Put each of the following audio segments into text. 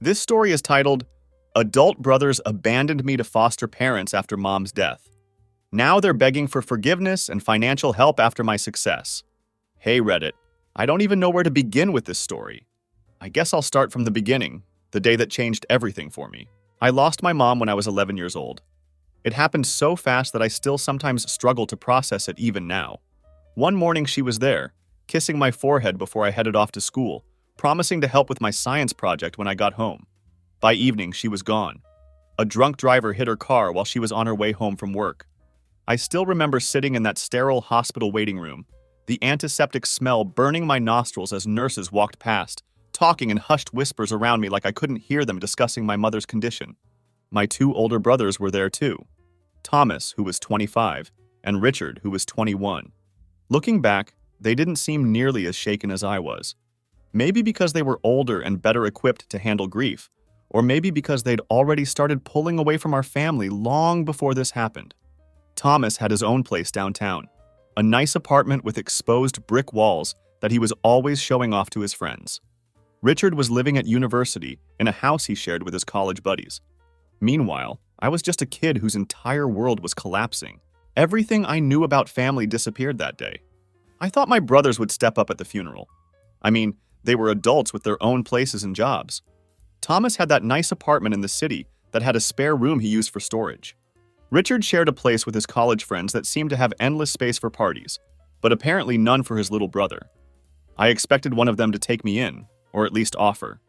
This story is titled, Adult Brothers Abandoned Me to Foster Parents After Mom's Death. Now they're begging for forgiveness and financial help after my success. Hey Reddit, I don't even know where to begin with this story. I guess I'll start from the beginning, the day that changed everything for me. I lost my mom when I was 11 years old. It happened so fast that I still sometimes struggle to process it even now. One morning she was there, kissing my forehead before I headed off to school, promising to help with my science project when I got home. By evening, she was gone. A drunk driver hit her car while she was on her way home from work. I still remember sitting in that sterile hospital waiting room, the antiseptic smell burning my nostrils as nurses walked past, talking in hushed whispers around me like I couldn't hear them discussing my mother's condition. My two older brothers were there too. Thomas, who was 25, and Richard, who was 21. Looking back, they didn't seem nearly as shaken as I was. Maybe because they were older and better equipped to handle grief, or maybe because they'd already started pulling away from our family long before this happened. Thomas had his own place downtown, a nice apartment with exposed brick walls that he was always showing off to his friends. Richard was living at university in a house he shared with his college buddies. Meanwhile, I was just a kid whose entire world was collapsing. Everything I knew about family disappeared that day. I thought my brothers would step up at the funeral. I mean, they were adults with their own places and jobs. Thomas had that nice apartment in the city that had a spare room he used for storage. Richard shared a place with his college friends that seemed to have endless space for parties, but apparently none for his little brother. I expected one of them to take me in, or at least offer.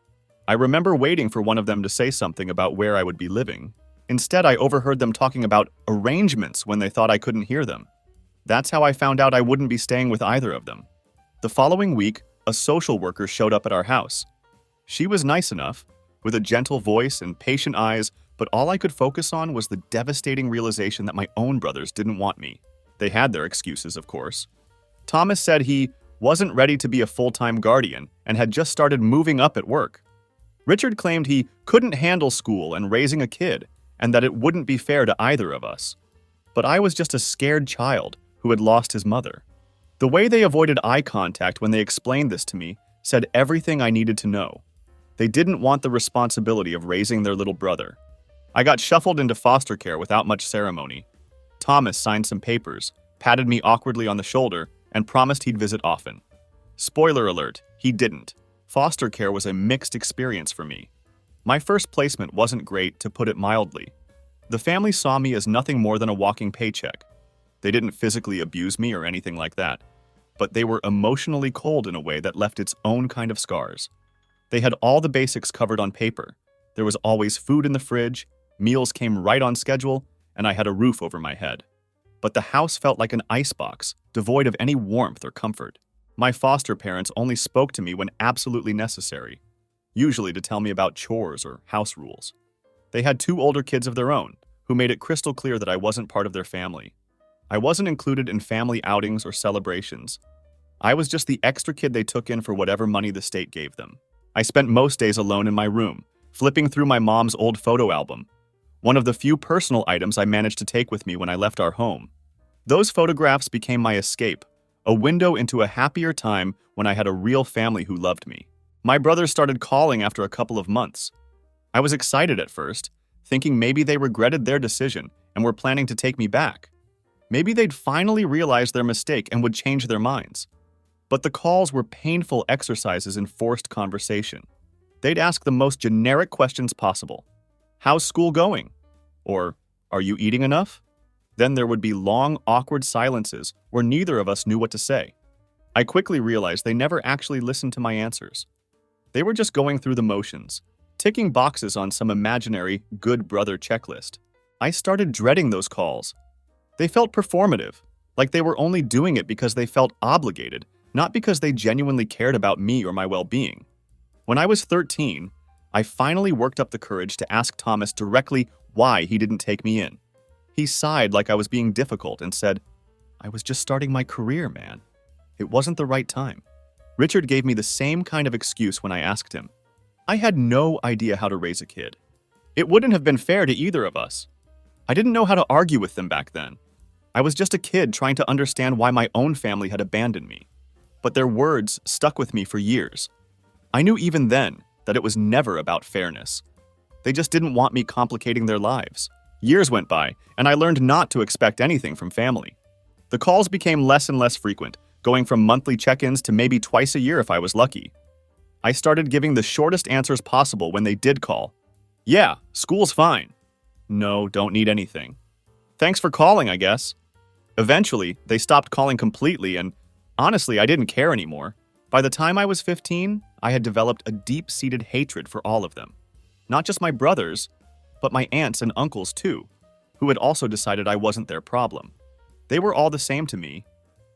I remember waiting for one of them to say something about where I would be living. Instead, I overheard them talking about arrangements when they thought I couldn't hear them. That's how I found out I wouldn't be staying with either of them. The following week, a social worker showed up at our house. She was nice enough, with a gentle voice and patient eyes, but all I could focus on was the devastating realization that my own brothers didn't want me. They had their excuses, of course. Thomas said he wasn't ready to be a full-time guardian and had just started moving up at work. Richard claimed he couldn't handle school and raising a kid, and that it wouldn't be fair to either of us. But I was just a scared child who had lost his mother. The way they avoided eye contact when they explained this to me said everything I needed to know. They didn't want the responsibility of raising their little brother. I got shuffled into foster care without much ceremony. Thomas signed some papers, patted me awkwardly on the shoulder, and promised he'd visit often. Spoiler alert, he didn't. Foster care was a mixed experience for me. My first placement wasn't great, to put it mildly. The family saw me as nothing more than a walking paycheck. They didn't physically abuse me or anything like that, but they were emotionally cold in a way that left its own kind of scars. They had all the basics covered on paper. There was always food in the fridge, meals came right on schedule, and I had a roof over my head. But the house felt like an icebox, devoid of any warmth or comfort. My foster parents only spoke to me when absolutely necessary, usually to tell me about chores or house rules. They had two older kids of their own, who made it crystal clear that I wasn't part of their family. I wasn't included in family outings or celebrations. I was just the extra kid they took in for whatever money the state gave them. I spent most days alone in my room, flipping through my mom's old photo album, one of the few personal items I managed to take with me when I left our home. Those photographs became my escape, a window into a happier time when I had a real family who loved me. My brothers started calling after a couple of months. I was excited at first, thinking maybe they regretted their decision and were planning to take me back. Maybe they'd finally realized their mistake and would change their minds. But the calls were painful exercises in forced conversation. They'd ask the most generic questions possible. How's school going? Or, are you eating enough? Then there would be long, awkward silences where neither of us knew what to say. I quickly realized they never actually listened to my answers. They were just going through the motions, ticking boxes on some imaginary good brother checklist. I started dreading those calls. They felt performative, like they were only doing it because they felt obligated, not because they genuinely cared about me or my well-being. When I was 13, I finally worked up the courage to ask Thomas directly why he didn't take me in. He sighed like I was being difficult and said, "I was just starting my career, man. It wasn't the right time." Richard gave me the same kind of excuse when I asked him. I had no idea how to raise a kid. It wouldn't have been fair to either of us. I didn't know how to argue with them back then. I was just a kid trying to understand why my own family had abandoned me. But their words stuck with me for years. I knew even then, that it was never about fairness. They just didn't want me complicating their lives. Years went by, and I learned not to expect anything from family. The calls became less and less frequent, going from monthly check-ins to maybe twice a year if I was lucky. I started giving the shortest answers possible when they did call. Yeah, school's fine. No, don't need anything. Thanks for calling, I guess. Eventually, they stopped calling completely, and honestly, I didn't care anymore. By the time I was 15, I had developed a deep-seated hatred for all of them. Not just my brothers, but my aunts and uncles too, who had also decided I wasn't their problem. They were all the same to me.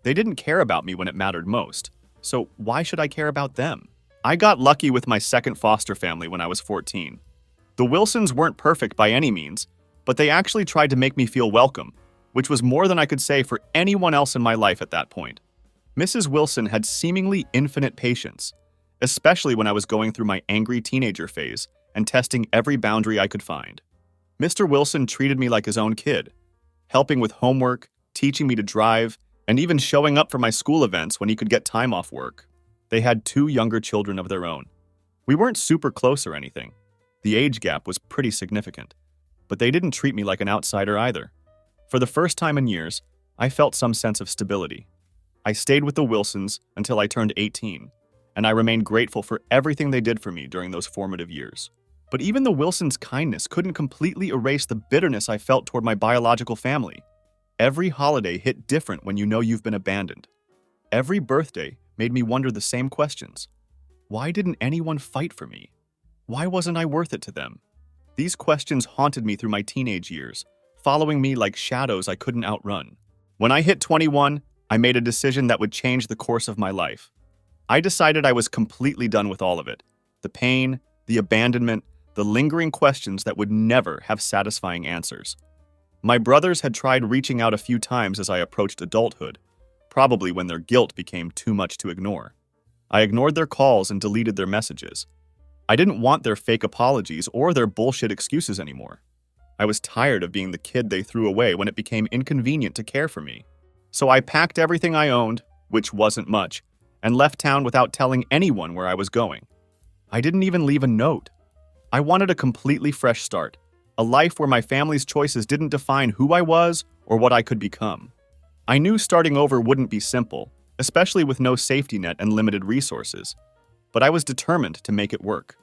They didn't care about me when it mattered most, so why should I care about them? I got lucky with my second foster family when I was 14. The Wilsons weren't perfect by any means, but they actually tried to make me feel welcome, which was more than I could say for anyone else in my life at that point. Mrs. Wilson had seemingly infinite patience, especially when I was going through my angry teenager phase and testing every boundary I could find. Mr. Wilson treated me like his own kid, helping with homework, teaching me to drive, and even showing up for my school events when he could get time off work. They had 2 younger children of their own. We weren't super close or anything. The age gap was pretty significant, but they didn't treat me like an outsider either. For the first time in years, I felt some sense of stability. I stayed with the Wilsons until I turned 18, and I remained grateful for everything they did for me during those formative years. But even the Wilsons' kindness couldn't completely erase the bitterness I felt toward my biological family. Every holiday hit different when you know you've been abandoned. Every birthday made me wonder the same questions. Why didn't anyone fight for me? Why wasn't I worth it to them? These questions haunted me through my teenage years, following me like shadows I couldn't outrun. When I hit 21, I made a decision that would change the course of my life. I decided I was completely done with all of it. The pain, the abandonment, the lingering questions that would never have satisfying answers. My brothers had tried reaching out a few times as I approached adulthood, probably when their guilt became too much to ignore. I ignored their calls and deleted their messages. I didn't want their fake apologies or their bullshit excuses anymore. I was tired of being the kid they threw away when it became inconvenient to care for me. So I packed everything I owned, which wasn't much, and left town without telling anyone where I was going. I didn't even leave a note. I wanted a completely fresh start, a life where my family's choices didn't define who I was or what I could become. I knew starting over wouldn't be simple, especially with no safety net and limited resources, but I was determined to make it work.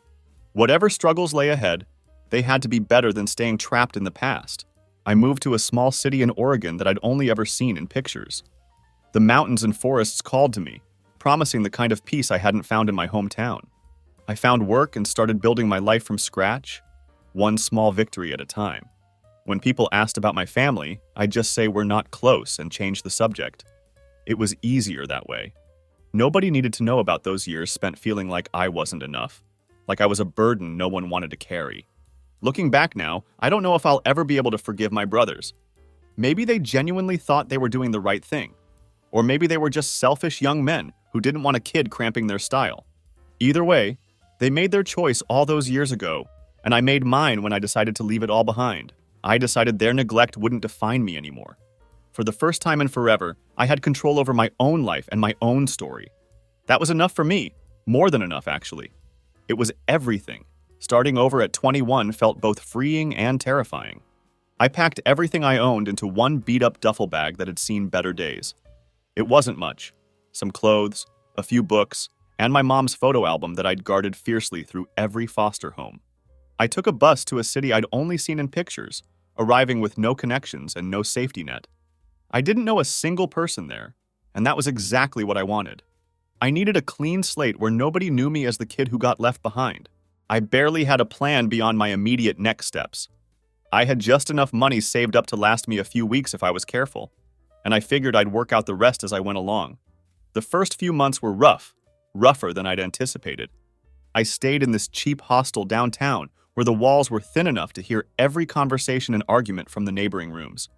Whatever struggles lay ahead, they had to be better than staying trapped in the past. I moved to a small city in Oregon that I'd only ever seen in pictures. The mountains and forests called to me, promising the kind of peace I hadn't found in my hometown. I found work and started building my life from scratch, one small victory at a time. When people asked about my family, I'd just say we're not close and change the subject. It was easier that way. Nobody needed to know about those years spent feeling like I wasn't enough, like I was a burden no one wanted to carry. Looking back now, I don't know if I'll ever be able to forgive my brothers. Maybe they genuinely thought they were doing the right thing. Or maybe they were just selfish young men who didn't want a kid cramping their style. Either way, they made their choice all those years ago, and I made mine when I decided to leave it all behind. I decided their neglect wouldn't define me anymore. For the first time in forever, I had control over my own life and my own story. That was enough for me, more than enough actually. It was everything. Starting over at 21 felt both freeing and terrifying. I packed everything I owned into one beat-up duffel bag that had seen better days. It wasn't much. Some clothes, a few books, and my mom's photo album that I'd guarded fiercely through every foster home. I took a bus to a city I'd only seen in pictures, arriving with no connections and no safety net. I didn't know a single person there, and that was exactly what I wanted. I needed a clean slate where nobody knew me as the kid who got left behind. I barely had a plan beyond my immediate next steps. I had just enough money saved up to last me a few weeks if I was careful, and I figured I'd work out the rest as I went along. The first few months were rougher than I'd anticipated. I stayed in this cheap hostel downtown where the walls were thin enough to hear every conversation and argument from the neighboring rooms.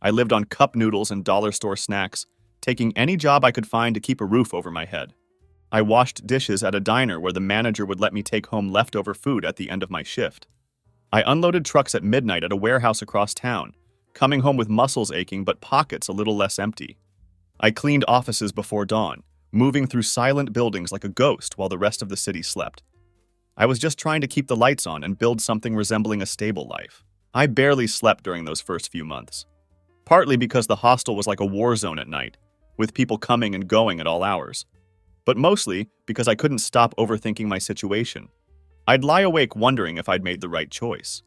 I lived on cup noodles and dollar store snacks, taking any job I could find to keep a roof over my head. I washed dishes at a diner where the manager would let me take home leftover food at the end of my shift. I unloaded trucks at midnight at a warehouse across town, coming home with muscles aching but pockets a little less empty. I cleaned offices before dawn, moving through silent buildings like a ghost while the rest of the city slept. I was just trying to keep the lights on and build something resembling a stable life. I barely slept during those first few months. Partly because the hostel was like a war zone at night, with people coming and going at all hours. But mostly because I couldn't stop overthinking my situation. I'd lie awake wondering if I'd made the right choice.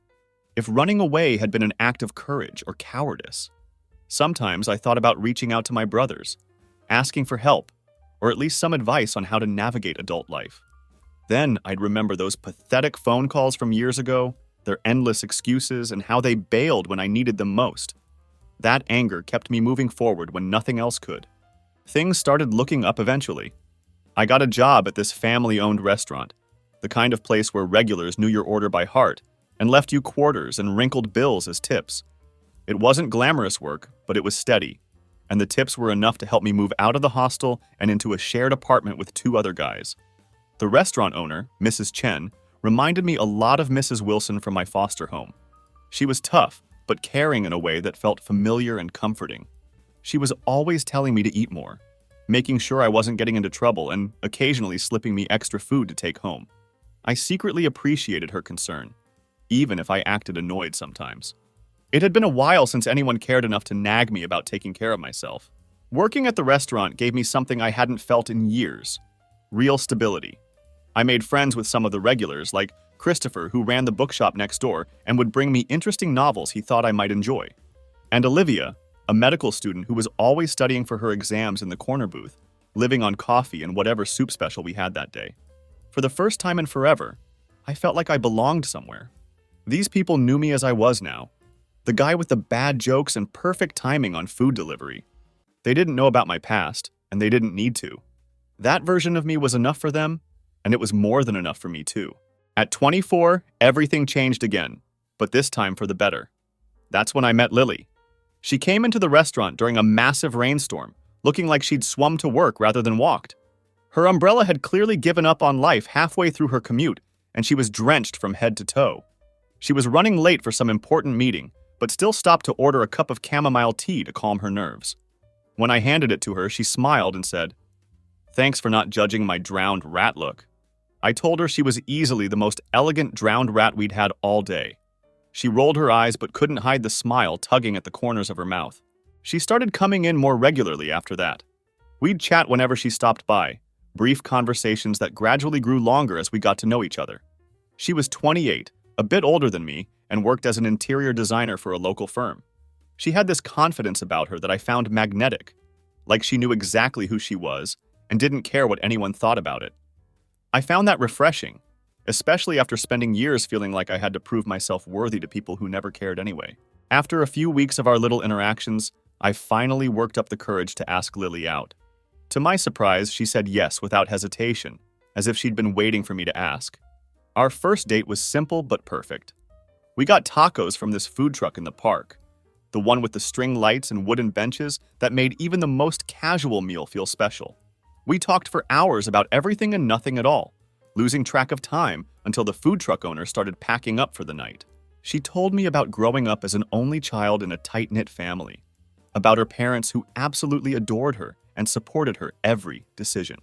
If running away had been an act of courage or cowardice. Sometimes I thought about reaching out to my brothers, asking for help, or at least some advice on how to navigate adult life. Then I'd remember those pathetic phone calls from years ago, their endless excuses, and how they bailed when I needed them most. That anger kept me moving forward when nothing else could. Things started looking up eventually. I got a job at this family-owned restaurant, the kind of place where regulars knew your order by heart and left you quarters and wrinkled bills as tips. It wasn't glamorous work, but it was steady, and the tips were enough to help me move out of the hostel and into a shared apartment with 2 other guys. The restaurant owner, Mrs. Chen, reminded me a lot of Mrs. Wilson from my foster home. She was tough, but caring in a way that felt familiar and comforting. She was always telling me to eat more, making sure I wasn't getting into trouble and occasionally slipping me extra food to take home. I secretly appreciated her concern, even if I acted annoyed sometimes. It had been a while since anyone cared enough to nag me about taking care of myself. Working at the restaurant gave me something I hadn't felt in years: real stability. I made friends with some of the regulars, like Christopher, who ran the bookshop next door and would bring me interesting novels he thought I might enjoy. And Olivia, a medical student who was always studying for her exams in the corner booth, living on coffee and whatever soup special we had that day. For the first time in forever, I felt like I belonged somewhere. These people knew me as I was now, the guy with the bad jokes and perfect timing on food delivery. They didn't know about my past, and they didn't need to. That version of me was enough for them, and it was more than enough for me too. At 24, everything changed again, but this time for the better. That's when I met Lily. She came into the restaurant during a massive rainstorm, looking like she'd swum to work rather than walked. Her umbrella had clearly given up on life halfway through her commute, and she was drenched from head to toe. She was running late for some important meeting, but still stopped to order a cup of chamomile tea to calm her nerves. When I handed it to her, she smiled and said, "Thanks for not judging my drowned rat look." I told her she was easily the most elegant drowned rat we'd had all day. She rolled her eyes but couldn't hide the smile tugging at the corners of her mouth. She started coming in more regularly after that. We'd chat whenever she stopped by, brief conversations that gradually grew longer as we got to know each other. She was 28, a bit older than me, and worked as an interior designer for a local firm. She had this confidence about her that I found magnetic, like she knew exactly who she was and didn't care what anyone thought about it. I found that refreshing, especially after spending years feeling like I had to prove myself worthy to people who never cared anyway. After a few weeks of our little interactions, I finally worked up the courage to ask Lily out. To my surprise, she said yes without hesitation, as if she'd been waiting for me to ask. Our first date was simple but perfect. We got tacos from this food truck in the park, the one with the string lights and wooden benches that made even the most casual meal feel special. We talked for hours about everything and nothing at all, losing track of time until the food truck owner started packing up for the night. She told me about growing up as an only child in a tight-knit family, about her parents who absolutely adored her and supported her every decision.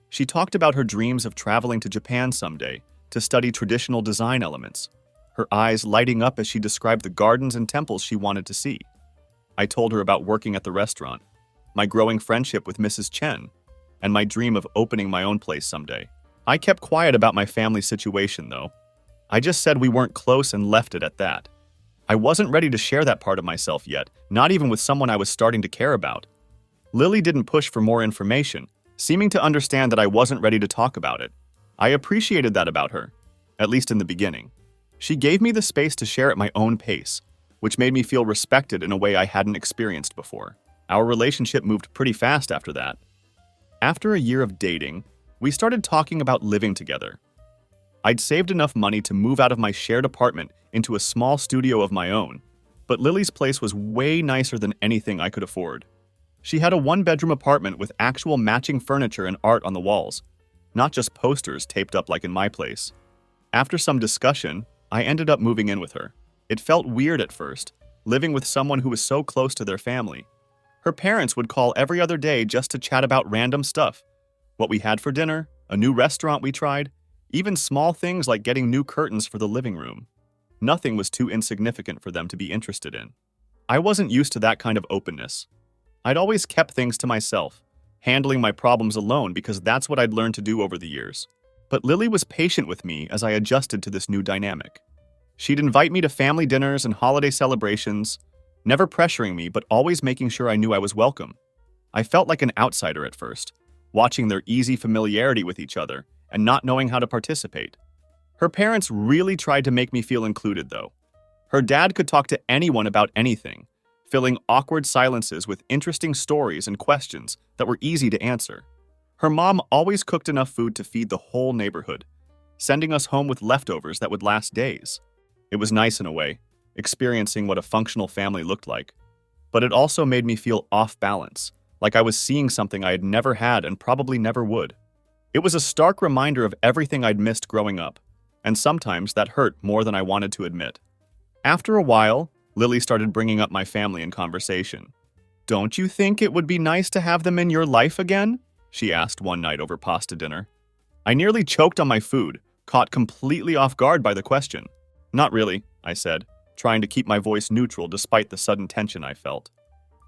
She talked about her dreams of traveling to Japan someday to study traditional design elements, her eyes lighting up as she described the gardens and temples she wanted to see. I told her about working at the restaurant, my growing friendship with Mrs. Chen, and my dream of opening my own place someday. I kept quiet about my family situation, though. I just said we weren't close and left it at that. I wasn't ready to share that part of myself yet, not even with someone I was starting to care about. Lily didn't push for more information, seeming to understand that I wasn't ready to talk about it. I appreciated that about her, at least in the beginning. She gave me the space to share at my own pace, which made me feel respected in a way I hadn't experienced before. Our relationship moved pretty fast after that. After a year of dating, we started talking about living together. I'd saved enough money to move out of my shared apartment into a small studio of my own, but Lily's place was way nicer than anything I could afford. She had a one-bedroom apartment with actual matching furniture and art on the walls, not just posters taped up like in my place. After some discussion, I ended up moving in with her. It felt weird at first, living with someone who was so close to their family. Her parents would call every other day just to chat about random stuff. What we had for dinner, a new restaurant we tried, Even small things like getting new curtains for the living room. Nothing was too insignificant for them to be interested in. I wasn't used to that kind of openness. I'd always kept things to myself, handling my problems alone because that's what I'd learned to do over the years. But Lily was patient with me as I adjusted to this new dynamic. She'd invite me to family dinners and holiday celebrations, never pressuring me but always making sure I knew I was welcome. I felt like an outsider at first, watching their easy familiarity with each other and not knowing how to participate. Her parents really tried to make me feel included, though. Her dad could talk to anyone about anything, filling awkward silences with interesting stories and questions that were easy to answer. Her mom always cooked enough food to feed the whole neighborhood, sending us home with leftovers that would last days. It was nice in a way, experiencing what a functional family looked like. But it also made me feel off balance, like I was seeing something I had never had and probably never would. It was a stark reminder of everything I'd missed growing up, and sometimes that hurt more than I wanted to admit. After a while, Lily started bringing up my family in conversation. "Don't you think it would be nice to have them in your life again?" she asked one night over pasta dinner. I nearly choked on my food, caught completely off guard by the question. "Not really," I said, trying to keep my voice neutral despite the sudden tension I felt.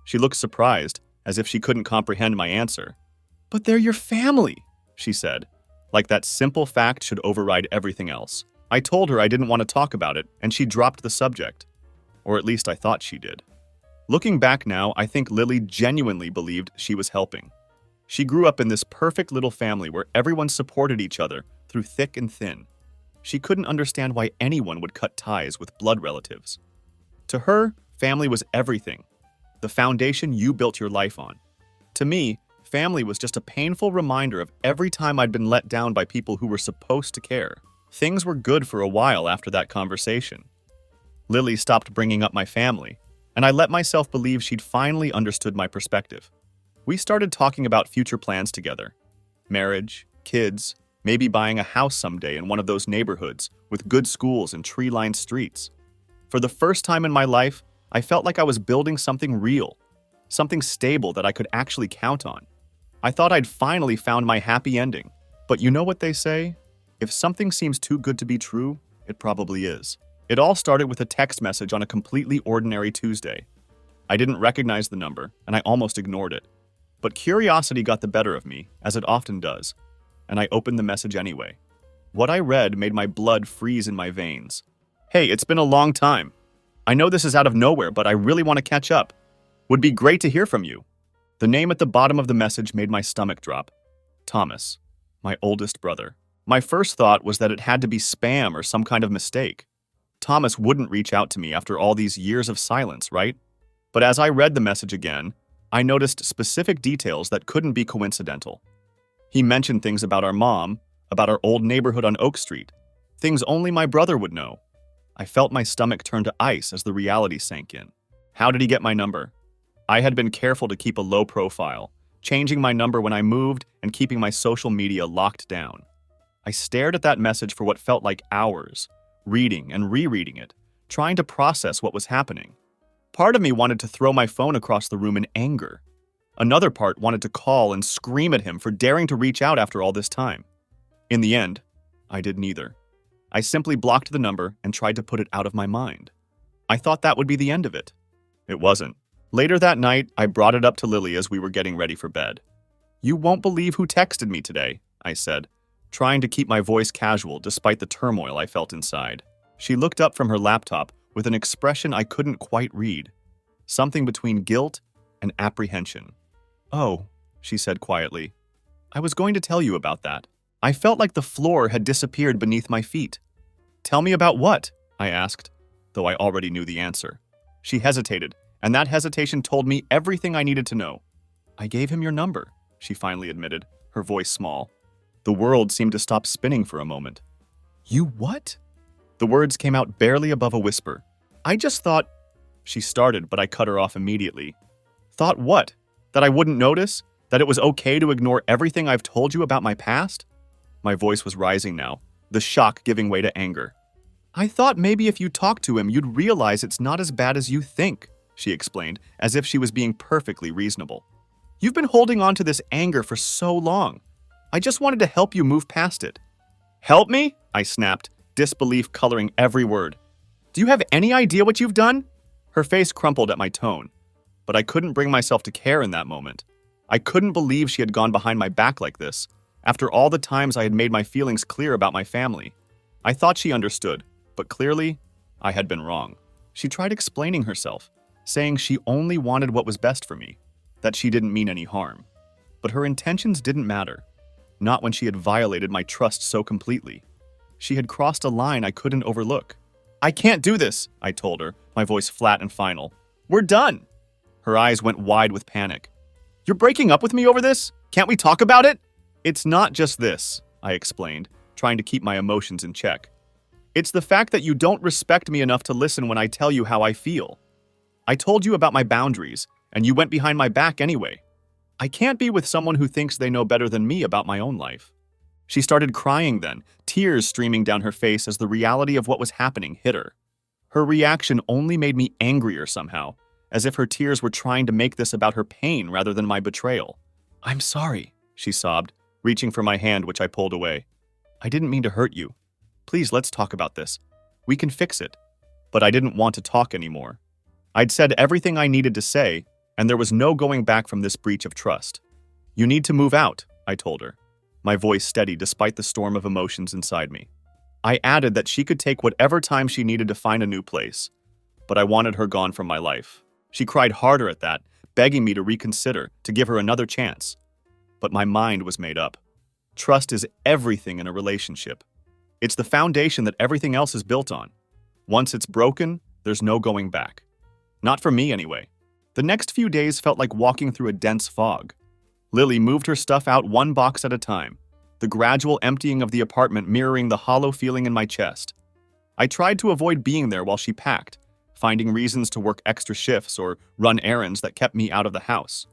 She looked surprised, as if she couldn't comprehend my answer. "But they're your family," she said, like that simple fact should override everything else. I told her I didn't want to talk about it, and she dropped the subject. Or at least I thought she did. Looking back now, I think Lily genuinely believed she was helping. She grew up in this perfect little family where everyone supported each other through thick and thin. She couldn't understand why anyone would cut ties with blood relatives. To her, family was everything, the foundation you built your life on. To me, family was just a painful reminder of every time I'd been let down by people who were supposed to care. Things were good for a while after that conversation. Lily stopped bringing up my family, and I let myself believe she'd finally understood my perspective. We started talking about future plans together. Marriage, kids, maybe buying a house someday in one of those neighborhoods with good schools and tree-lined streets. For the first time in my life, I felt like I was building something real, something stable that I could actually count on. I thought I'd finally found my happy ending. But you know what they say? If something seems too good to be true, it probably is. It all started with a text message on a completely ordinary Tuesday. I didn't recognize the number, and I almost ignored it. But curiosity got the better of me, as it often does, and I opened the message anyway. What I read made my blood freeze in my veins. "Hey, it's been a long time. I know this is out of nowhere, but I really want to catch up. Would be great to hear from you." The name at the bottom of the message made my stomach drop. Thomas, my oldest brother. My first thought was that it had to be spam or some kind of mistake. Thomas wouldn't reach out to me after all these years of silence, right? But as I read the message again, I noticed specific details that couldn't be coincidental. He mentioned things about our mom, about our old neighborhood on Oak Street, things only my brother would know. I felt my stomach turn to ice as the reality sank in. How did he get my number? I had been careful to keep a low profile, changing my number when I moved and keeping my social media locked down. I stared at that message for what felt like hours, reading and rereading it, trying to process what was happening. Part of me wanted to throw my phone across the room in anger. Another part wanted to call and scream at him for daring to reach out after all this time. In the end, I did neither. I simply blocked the number and tried to put it out of my mind. I thought that would be the end of it. It wasn't. Later that night, I brought it up to Lily as we were getting ready for bed. "You won't believe who texted me today," I said, trying to keep my voice casual despite the turmoil I felt inside. She looked up from her laptop with an expression I couldn't quite read, something between guilt and apprehension. "Oh," she said quietly, "I was going to tell you about that." I felt like the floor had disappeared beneath my feet. "Tell me about what?" I asked, though I already knew the answer. She hesitated, and that hesitation told me everything I needed to know. "I gave him your number," she finally admitted, her voice small. The world seemed to stop spinning for a moment. "You what?" The words came out barely above a whisper. "I just thought—" She started, but I cut her off immediately. "Thought what? That I wouldn't notice? That it was okay to ignore everything I've told you about my past?" My voice was rising now, the shock giving way to anger. "I thought maybe if you talked to him, you'd realize it's not as bad as you think," she explained, as if she was being perfectly reasonable. "You've been holding on to this anger for so long. I just wanted to help you move past it." Help me? I snapped, disbelief coloring every word. Do you have any idea what you've done? Her face crumpled at my tone, but I couldn't bring myself to care in that moment. I couldn't believe she had gone behind my back like this, after all the times I had made my feelings clear about my family. I thought she understood, but clearly, I had been wrong. She tried explaining herself, saying she only wanted what was best for me, that she didn't mean any harm. But her intentions didn't matter, not when she had violated my trust so completely. She had crossed a line I couldn't overlook. I can't do this, I told her, my voice flat and final. We're done. Her eyes went wide with panic. You're breaking up with me over this? Can't we talk about it? It's not just this, I explained, trying to keep my emotions in check. It's the fact that you don't respect me enough to listen when I tell you how I feel. I told you about my boundaries, and you went behind my back anyway. I can't be with someone who thinks they know better than me about my own life. She started crying then, tears streaming down her face as the reality of what was happening hit her. Her reaction only made me angrier somehow, as if her tears were trying to make this about her pain rather than my betrayal. I'm sorry, she sobbed, reaching for my hand, which I pulled away. I didn't mean to hurt you. Please, let's talk about this. We can fix it. But I didn't want to talk anymore. I'd said everything I needed to say, and there was no going back from this breach of trust. You need to move out, I told her, my voice steady despite the storm of emotions inside me. I added that she could take whatever time she needed to find a new place, but I wanted her gone from my life. She cried harder at that, begging me to reconsider, to give her another chance. But my mind was made up. Trust is everything in a relationship. It's the foundation that everything else is built on. Once it's broken, there's no going back. Not for me, anyway. The next few days felt like walking through a dense fog. Lily moved her stuff out one box at a time, the gradual emptying of the apartment mirroring the hollow feeling in my chest. I tried to avoid being there while she packed, finding reasons to work extra shifts or run errands that kept me out of the house.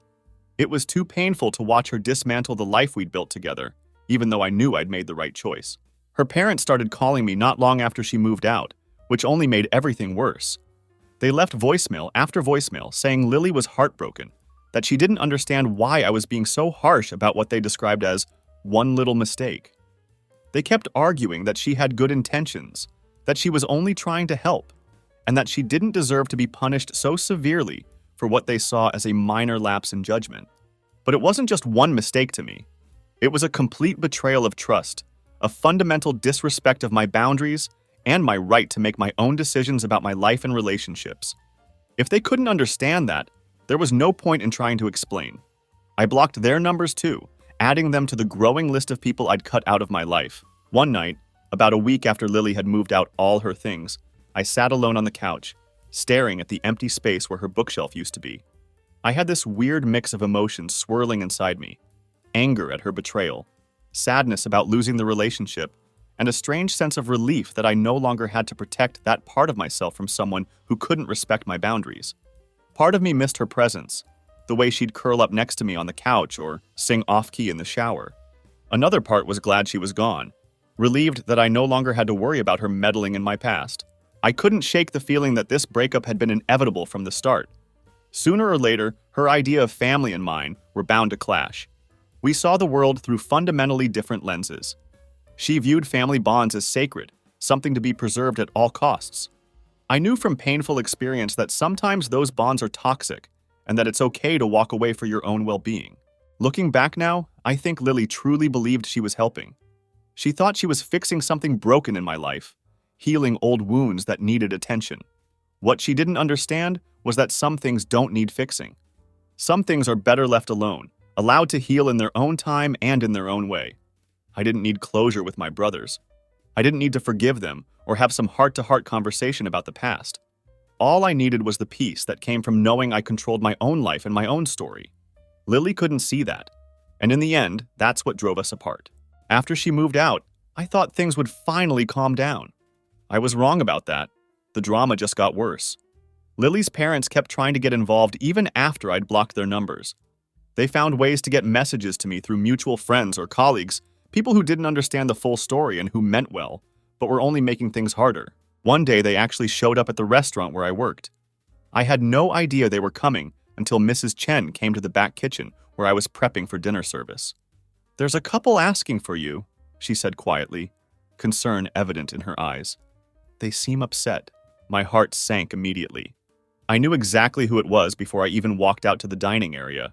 It was too painful to watch her dismantle the life we'd built together, even though I knew I'd made the right choice. Her parents started calling me not long after she moved out, which only made everything worse. They left voicemail after voicemail saying Lily was heartbroken, that she didn't understand why I was being so harsh about what they described as one little mistake. They kept arguing that she had good intentions, that she was only trying to help, and that she didn't deserve to be punished so severely for what they saw as a minor lapse in judgment. But it wasn't just one mistake to me. It was a complete betrayal of trust, a fundamental disrespect of my boundaries, and my right to make my own decisions about my life and relationships. If they couldn't understand that, there was no point in trying to explain. I blocked their numbers too, adding them to the growing list of people I'd cut out of my life. One night, about a week after Lily had moved out all her things, I sat alone on the couch, staring at the empty space where her bookshelf used to be. I had this weird mix of emotions swirling inside me: anger at her betrayal, sadness about losing the relationship, and a strange sense of relief that I no longer had to protect that part of myself from someone who couldn't respect my boundaries. Part of me missed her presence, the way she'd curl up next to me on the couch or sing off-key in the shower. Another part was glad she was gone, relieved that I no longer had to worry about her meddling in my past. I couldn't shake the feeling that this breakup had been inevitable from the start. Sooner or later, her idea of family and mine were bound to clash. We saw the world through fundamentally different lenses. She viewed family bonds as sacred, something to be preserved at all costs. I knew from painful experience that sometimes those bonds are toxic, and that it's okay to walk away for your own well-being. Looking back now, I think Lily truly believed she was helping. She thought she was fixing something broken in my life, healing old wounds that needed attention. What she didn't understand was that some things don't need fixing. Some things are better left alone, allowed to heal in their own time and in their own way. I didn't need closure with my brothers. I didn't need to forgive them or have some heart-to-heart conversation about the past. All I needed was the peace that came from knowing I controlled my own life and my own story. Lily couldn't see that, and in the end, that's what drove us apart. After she moved out, I thought things would finally calm down. I was wrong about that. The drama just got worse. Lily's parents kept trying to get involved even after I'd blocked their numbers. They found ways to get messages to me through mutual friends or colleagues, people who didn't understand the full story and who meant well, but were only making things harder. One day they actually showed up at the restaurant where I worked. I had no idea they were coming until Mrs. Chen came to the back kitchen where I was prepping for dinner service. "There's a couple asking for you," she said quietly. concern evident in her eyes. They seem upset. My heart sank immediately. I knew exactly who it was before I even walked out to the dining area.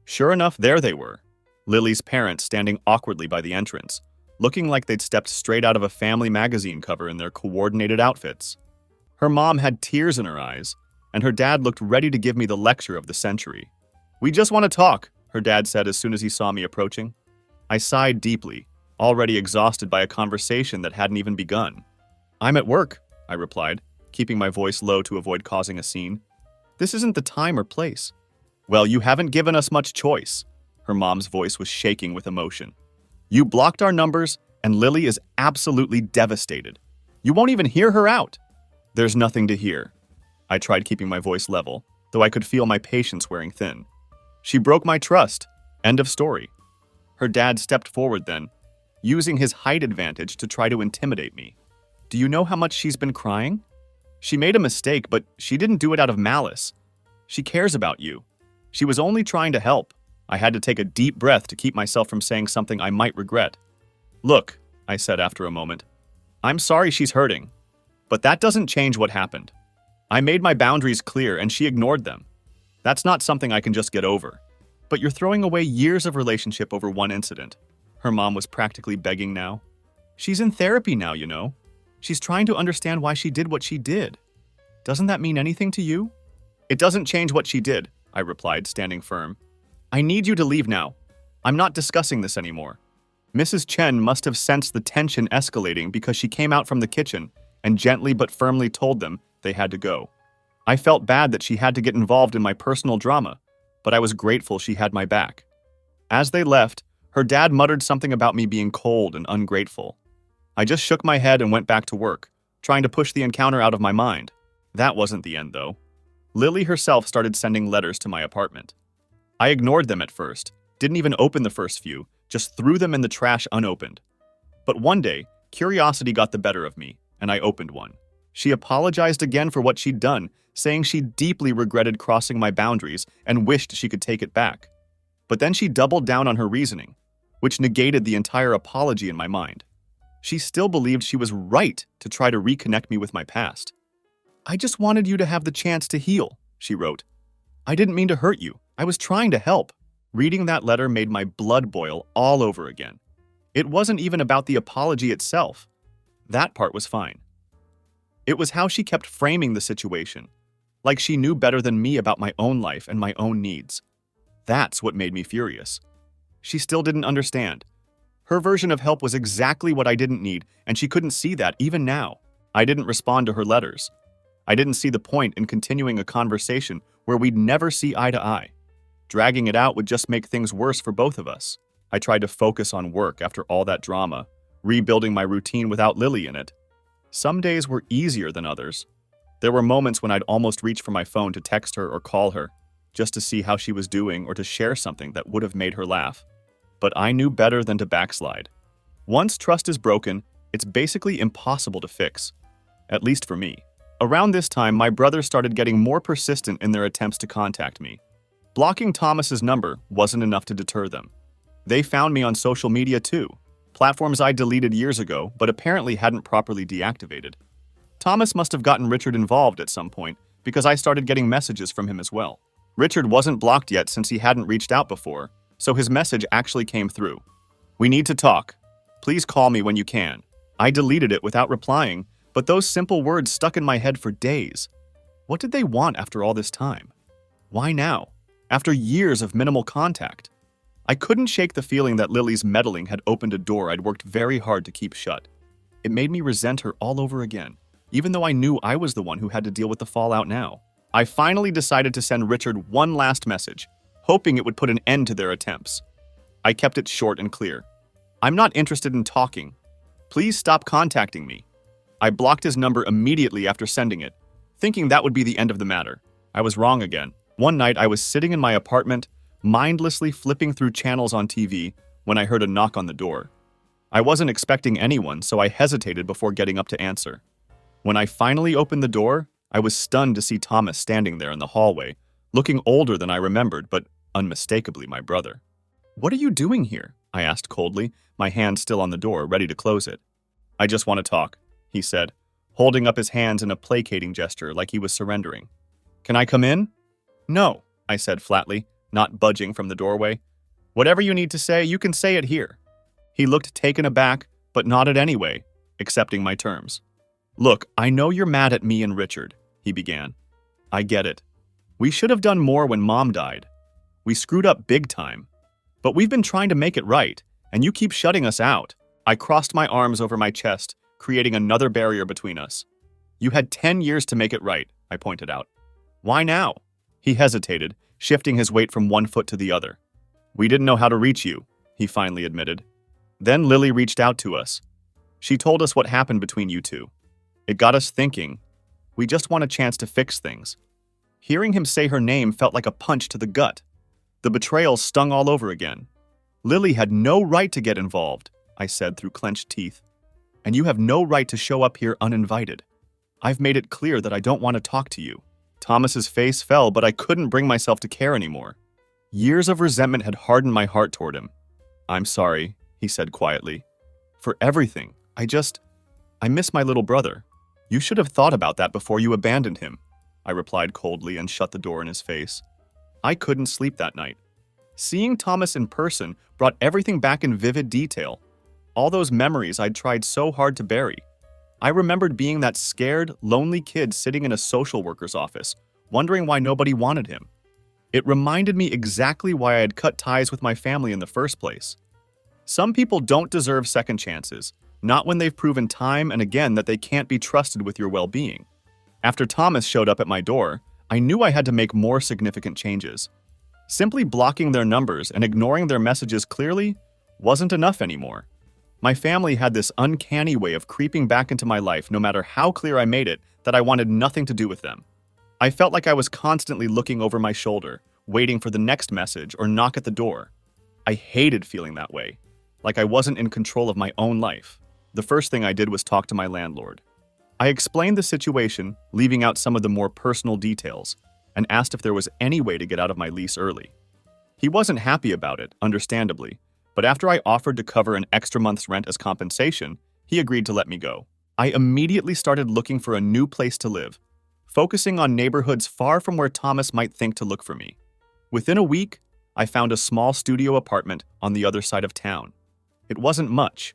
Sure enough, there they were. Lily's parents standing awkwardly by the entrance, looking like they'd stepped straight out of a family magazine cover in their coordinated outfits. Her mom had tears in her eyes, and her dad looked ready to give me the lecture of the century. "We just want to talk," her dad said as soon as he saw me approaching. I sighed deeply, already exhausted by a conversation that hadn't even begun. "I'm at work," I replied, keeping my voice low to avoid causing a scene. "This isn't the time or place." "Well, you haven't given us much choice." Her mom's voice was shaking with emotion. "You blocked our numbers, and Lily is absolutely devastated. You won't even hear her out." "There's nothing to hear." I tried keeping my voice level, though I could feel my patience wearing thin. "She broke my trust. End of story." Her dad stepped forward then, using his height advantage to try to intimidate me. "Do you know how much she's been crying? She made a mistake, but she didn't do it out of malice. She cares about you. She was only trying to help." I had to take a deep breath to keep myself from saying something I might regret. "Look," I said after a moment, "I'm sorry she's hurting, but that doesn't change what happened. I made my boundaries clear and she ignored them. That's not something I can just get over. But you're throwing away years of relationship over one incident." Her mom was practically begging now. "She's in therapy now, you know. She's trying to understand why she did what she did. Doesn't that mean anything to you?" "It doesn't change what she did," I replied, standing firm. "I need you to leave now. I'm not discussing this anymore." Mrs. Chen must have sensed the tension escalating because she came out from the kitchen and gently but firmly told them they had to go. I felt bad that she had to get involved in my personal drama, but I was grateful she had my back. As they left, her dad muttered something about me being cold and ungrateful. I just shook my head and went back to work, trying to push the encounter out of my mind. That wasn't the end, though. Lily herself started sending letters to my apartment. I ignored them at first, didn't even open the first few, just threw them in the trash unopened. But one day, curiosity got the better of me, and I opened one. She apologized again for what she'd done, saying she deeply regretted crossing my boundaries and wished she could take it back. But then she doubled down on her reasoning, which negated the entire apology in my mind. She still believed she was right to try to reconnect me with my past. "I just wanted you to have the chance to heal," she wrote. "I didn't mean to hurt you. I was trying to help." Reading that letter made my blood boil all over again. It wasn't even about the apology itself. That part was fine. It was how she kept framing the situation, like she knew better than me about my own life and my own needs. That's what made me furious. She still didn't understand. Her version of help was exactly what I didn't need, and she couldn't see that even now. I didn't respond to her letters. I didn't see the point in continuing a conversation where we'd never see eye to eye. Dragging it out would just make things worse for both of us. I tried to focus on work after all that drama, rebuilding my routine without Lily in it. Some days were easier than others. There were moments when I'd almost reach for my phone to text her or call her, just to see how she was doing or to share something that would have made her laugh. But I knew better than to backslide. Once trust is broken, it's basically impossible to fix. At least for me. Around this time, my brothers started getting more persistent in their attempts to contact me. Blocking Thomas's number wasn't enough to deter them. They found me on social media too, platforms I deleted years ago but apparently hadn't properly deactivated. Thomas must have gotten Richard involved at some point because I started getting messages from him as well. Richard wasn't blocked yet since he hadn't reached out before, so his message actually came through. "We need to talk. Please call me when you can." I deleted it without replying, but those simple words stuck in my head for days. What did they want after all this time? Why now? After years of minimal contact? I couldn't shake the feeling that Lily's meddling had opened a door I'd worked very hard to keep shut. It made me resent her all over again, even though I knew I was the one who had to deal with the fallout now. I finally decided to send Richard one last message, hoping it would put an end to their attempts. I kept it short and clear. "I'm not interested in talking. Please stop contacting me." I blocked his number immediately after sending it, thinking that would be the end of the matter. I was wrong again. One night I was sitting in my apartment, mindlessly flipping through channels on TV when I heard a knock on the door. I wasn't expecting anyone, so I hesitated before getting up to answer. When I finally opened the door, I was stunned to see Thomas standing there in the hallway, looking older than I remembered, but unmistakably my brother. "What are you doing here?" I asked coldly, my hand still on the door, ready to close it. I just want to talk, he said, holding up his hands in a placating gesture like he was surrendering. Can I come in? No, I said flatly, not budging from the doorway. Whatever you need to say, you can say it here. He looked taken aback, but nodded anyway, accepting my terms. Look, I know you're mad at me and Richard, he began. I get it. We should have done more when Mom died. We screwed up big time. But we've been trying to make it right, and you keep shutting us out. I crossed my arms over my chest, creating another barrier between us. You had 10 years to make it right, I pointed out. Why now? He hesitated, shifting his weight from one foot to the other. We didn't know how to reach you, he finally admitted. Then Lily reached out to us. She told us what happened between you two. It got us thinking. We just want a chance to fix things. Hearing him say her name felt like a punch to the gut. The betrayal stung all over again. Lily had no right to get involved, I said through clenched teeth. And you have no right to show up here uninvited. I've made it clear that I don't want to talk to you. Thomas's face fell, but I couldn't bring myself to care anymore. Years of resentment had hardened my heart toward him. I'm sorry, he said quietly. For everything. I miss my little brother. You should have thought about that before you abandoned him, I replied coldly and shut the door in his face. I couldn't sleep that night. Seeing Thomas in person brought everything back in vivid detail. All those memories I'd tried so hard to bury. I remembered being that scared, lonely kid sitting in a social worker's office, wondering why nobody wanted him. It reminded me exactly why I had cut ties with my family in the first place. Some people don't deserve second chances, not when they've proven time and again that they can't be trusted with your well-being. After Thomas showed up at my door, I knew I had to make more significant changes. Simply blocking their numbers and ignoring their messages clearly wasn't enough anymore. My family had this uncanny way of creeping back into my life no matter how clear I made it that I wanted nothing to do with them. I felt like I was constantly looking over my shoulder, waiting for the next message or knock at the door. I hated feeling that way, like I wasn't in control of my own life. The first thing I did was talk to my landlord. I explained the situation, leaving out some of the more personal details, and asked if there was any way to get out of my lease early. He wasn't happy about it, understandably, but after I offered to cover an extra month's rent as compensation, he agreed to let me go. I immediately started looking for a new place to live, focusing on neighborhoods far from where Thomas might think to look for me. Within a week, I found a small studio apartment on the other side of town. It wasn't much,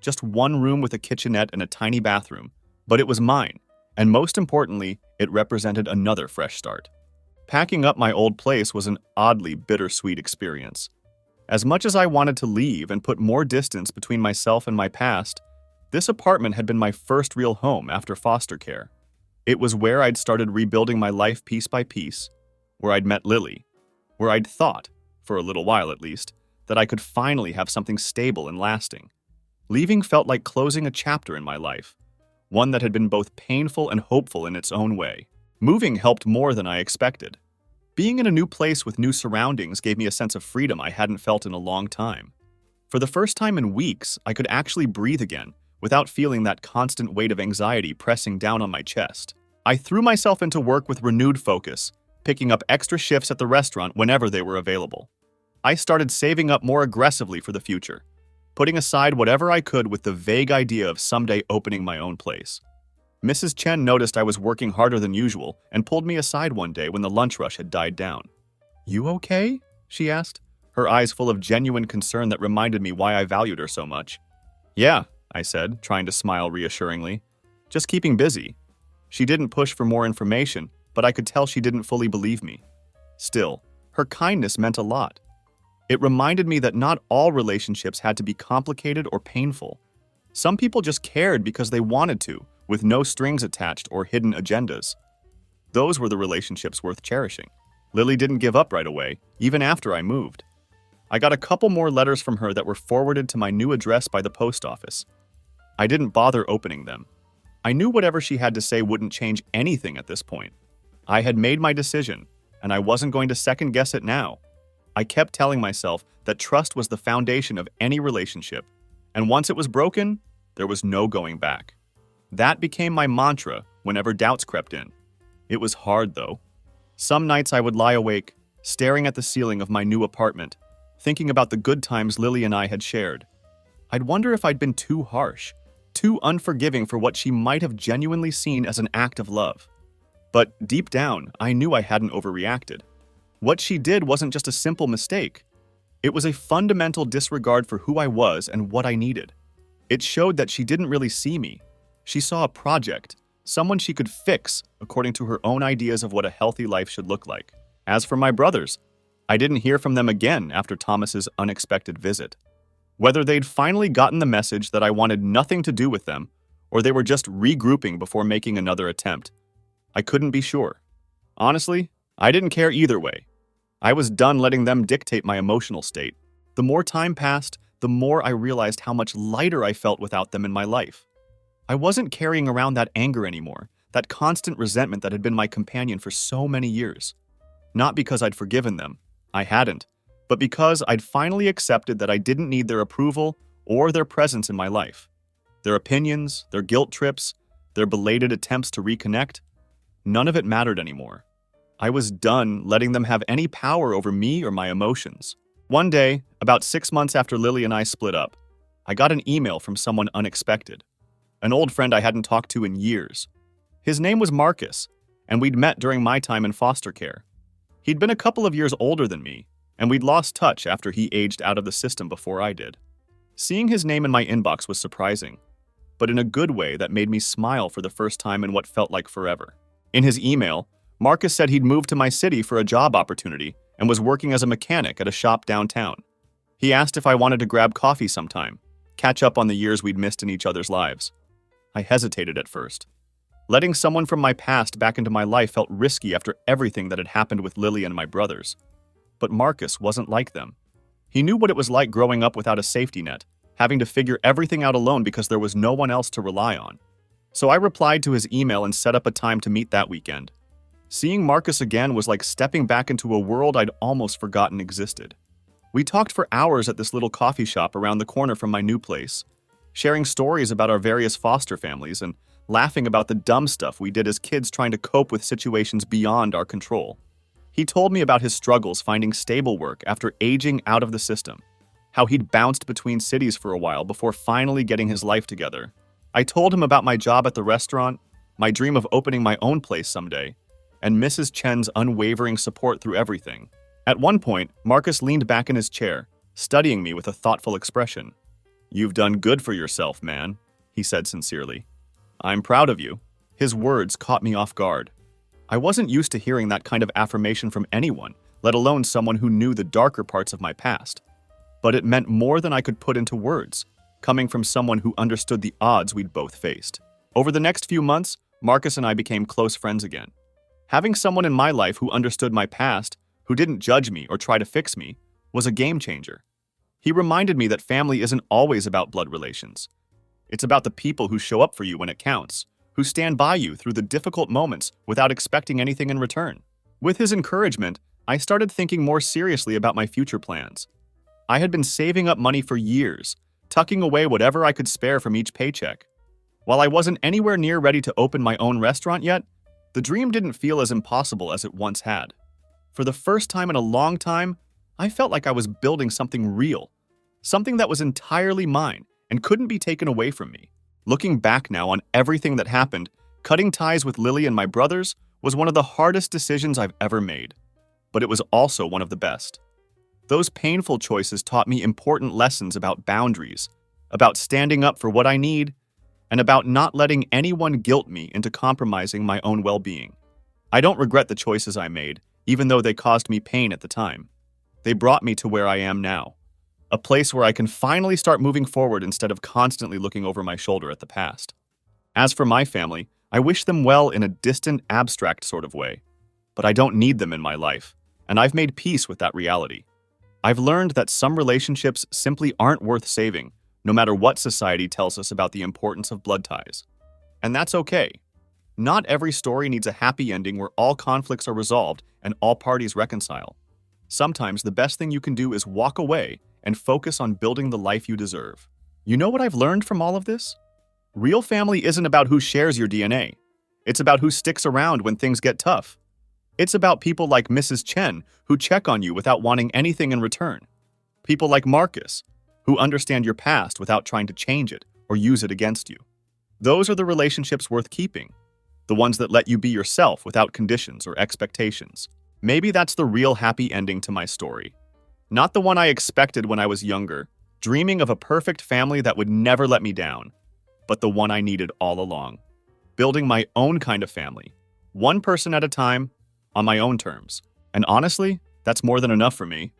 just one room with a kitchenette and a tiny bathroom, but it was mine, and most importantly, it represented another fresh start. Packing up my old place was an oddly bittersweet experience. As much as I wanted to leave and put more distance between myself and my past, this apartment had been my first real home after foster care. It was where I'd started rebuilding my life piece by piece, where I'd met Lily, where I'd thought, for a little while at least, that I could finally have something stable and lasting. Leaving felt like closing a chapter in my life, one that had been both painful and hopeful in its own way. Moving helped more than I expected. Being in a new place with new surroundings gave me a sense of freedom I hadn't felt in a long time. For the first time in weeks, I could actually breathe again, without feeling that constant weight of anxiety pressing down on my chest. I threw myself into work with renewed focus, picking up extra shifts at the restaurant whenever they were available. I started saving up more aggressively for the future, putting aside whatever I could with the vague idea of someday opening my own place. Mrs. Chen noticed I was working harder than usual and pulled me aside one day when the lunch rush had died down. "You okay?" she asked, her eyes full of genuine concern that reminded me why I valued her so much. "Yeah," I said, trying to smile reassuringly. "Just keeping busy." She didn't push for more information, but I could tell she didn't fully believe me. Still, her kindness meant a lot. It reminded me that not all relationships had to be complicated or painful. Some people just cared because they wanted to, with no strings attached or hidden agendas. Those were the relationships worth cherishing. Lily didn't give up right away, even after I moved. I got a couple more letters from her that were forwarded to my new address by the post office. I didn't bother opening them. I knew whatever she had to say wouldn't change anything at this point. I had made my decision, and I wasn't going to second guess it now. I kept telling myself that trust was the foundation of any relationship, and once it was broken, there was no going back. That became my mantra whenever doubts crept in. It was hard, though. Some nights I would lie awake, staring at the ceiling of my new apartment, thinking about the good times Lily and I had shared. I'd wonder if I'd been too harsh, too unforgiving for what she might have genuinely seen as an act of love. But deep down, I knew I hadn't overreacted. What she did wasn't just a simple mistake. It was a fundamental disregard for who I was and what I needed. It showed that she didn't really see me. She saw a project, someone she could fix according to her own ideas of what a healthy life should look like. As for my brothers, I didn't hear from them again after Thomas's unexpected visit. Whether they'd finally gotten the message that I wanted nothing to do with them, or they were just regrouping before making another attempt, I couldn't be sure. Honestly, I didn't care either way. I was done letting them dictate my emotional state. The more time passed, the more I realized how much lighter I felt without them in my life. I wasn't carrying around that anger anymore, that constant resentment that had been my companion for so many years. Not because I'd forgiven them, I hadn't, but because I'd finally accepted that I didn't need their approval or their presence in my life. Their opinions, their guilt trips, their belated attempts to reconnect, none of it mattered anymore. I was done letting them have any power over me or my emotions. One day, about 6 months after Lily and I split up, I got an email from someone unexpected. An old friend I hadn't talked to in years. His name was Marcus, and we'd met during my time in foster care. He'd been a couple of years older than me, and we'd lost touch after he aged out of the system before I did. Seeing his name in my inbox was surprising, but in a good way that made me smile for the first time in what felt like forever. In his email, Marcus said he'd moved to my city for a job opportunity and was working as a mechanic at a shop downtown. He asked if I wanted to grab coffee sometime, catch up on the years we'd missed in each other's lives. I hesitated at first. Letting someone from my past back into my life felt risky after everything that had happened with Lily and my brothers. But Marcus wasn't like them. He knew what it was like growing up without a safety net, having to figure everything out alone because there was no one else to rely on. So I replied to his email and set up a time to meet that weekend. Seeing Marcus again was like stepping back into a world I'd almost forgotten existed. We talked for hours at this little coffee shop around the corner from my new place, sharing stories about our various foster families and laughing about the dumb stuff we did as kids trying to cope with situations beyond our control. He told me about his struggles finding stable work after aging out of the system, how he'd bounced between cities for a while before finally getting his life together. I told him about my job at the restaurant, my dream of opening my own place someday, and Mrs. Chen's unwavering support through everything. At one point, Marcus leaned back in his chair, studying me with a thoughtful expression. "You've done good for yourself, man," he said sincerely. "I'm proud of you." His words caught me off guard. I wasn't used to hearing that kind of affirmation from anyone, let alone someone who knew the darker parts of my past. But it meant more than I could put into words, coming from someone who understood the odds we'd both faced. Over the next few months, Marcus and I became close friends again. Having someone in my life who understood my past, who didn't judge me or try to fix me, was a game changer. He reminded me that family isn't always about blood relations. It's about the people who show up for you when it counts, who stand by you through the difficult moments without expecting anything in return. With his encouragement, I started thinking more seriously about my future plans. I had been saving up money for years, tucking away whatever I could spare from each paycheck. While I wasn't anywhere near ready to open my own restaurant yet, the dream didn't feel as impossible as it once had. For the first time in a long time, I felt like I was building something real, something that was entirely mine and couldn't be taken away from me. Looking back now on everything that happened, cutting ties with Lily and my brothers was one of the hardest decisions I've ever made. But it was also one of the best. Those painful choices taught me important lessons about boundaries, about standing up for what I need, and about not letting anyone guilt me into compromising my own well-being. I don't regret the choices I made, even though they caused me pain at the time. They brought me to where I am now, a place where I can finally start moving forward instead of constantly looking over my shoulder at the past. As for my family, I wish them well in a distant, abstract sort of way. But I don't need them in my life, and I've made peace with that reality. I've learned that some relationships simply aren't worth saving, no matter what society tells us about the importance of blood ties. And that's okay. Not every story needs a happy ending where all conflicts are resolved and all parties reconcile. Sometimes the best thing you can do is walk away and focus on building the life you deserve. You know what I've learned from all of this? Real family isn't about who shares your DNA. It's about who sticks around when things get tough. It's about people like Mrs. Chen, who check on you without wanting anything in return. People like Marcus, who understand your past without trying to change it or or use it against you. Those are the relationships worth keeping, the ones that let you be yourself without conditions or expectations. Maybe that's the real happy ending to my story. Not the one I expected when I was younger, dreaming of a perfect family that would never let me down, but the one I needed all along. Building my own kind of family, one person at a time, on my own terms. And honestly, that's more than enough for me.